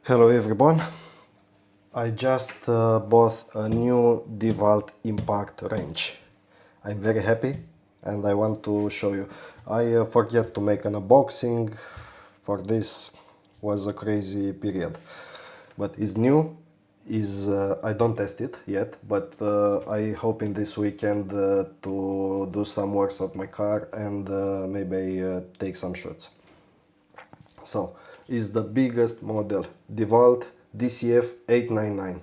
Hello everyone, I just bought a new DeWalt impact wrench. I'm very happy and I want to show you. I forget to make an unboxing, for this was a crazy period. But it's new, I don't test it yet, but I hope in this weekend to do some works on my car and maybe take some shots. So, is the biggest model, DeWalt DCF899.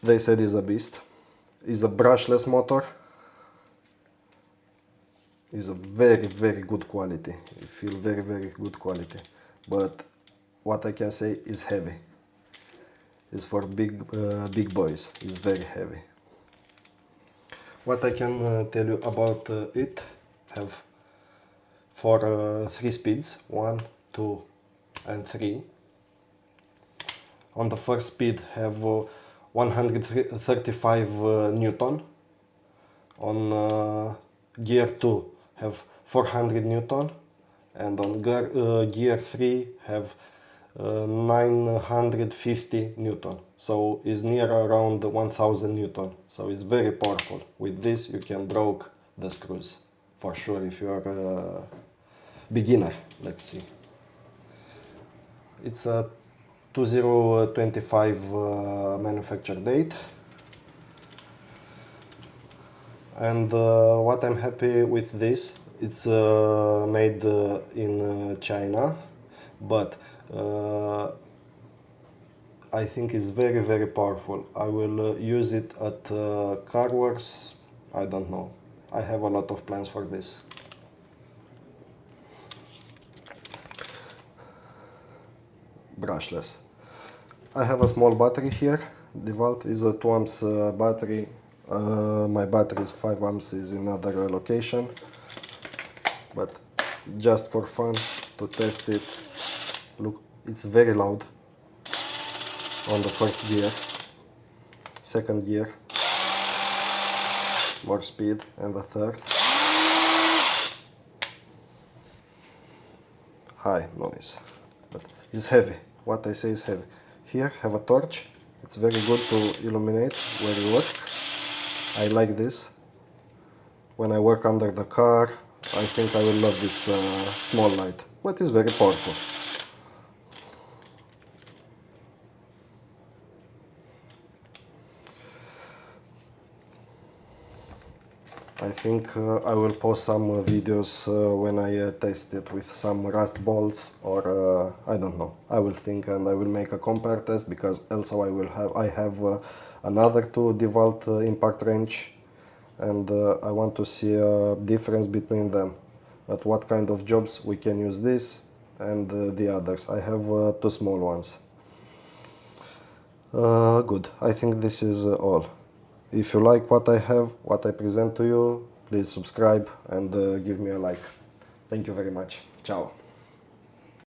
They said is a beast. Is a brushless motor. Is a very good quality. You feel very good quality. But what I can say is heavy. It's for big boys. It's very heavy. What I can tell you about it, have for 3 speeds, 1, 2 and 3. On the first speed have 135 Newton. On gear 2 have 400 Newton. And on gear 3 have 950 Newton. So it's near around 1000 Newton. So it's very powerful. With this you can broke the screws. For sure if you are a beginner. Let's see. It's a 2025 manufacture date, and what I'm happy with this, it's made in China, but I think it's very powerful. I will use it at car works. I don't know, I have a lot of plans for this. Brushless. I have a small battery here. DeWalt is a 2 amps battery. My battery is 5 amps, is in another location. But just for fun to test it. Look, it's very loud on the first gear. Second gear, more speed, and the third. High noise, but it's heavy. What I say is heavy. Here have a torch. It's very good to illuminate where you work. I like this. When I work under the car, I think I will love this small light. But it's very powerful. I think I will post some videos when I test it with some rust bolts, or I don't know. I will think and I will make a compare test, because also I have another 2 DeWalt impact wrench, and I want to see a difference between them. At what kind of jobs we can use this and the others. I have 2 small ones. Good. I think this is all. If you like what I have, what I present to you, please subscribe and give me a like. Thank you very much. Ciao.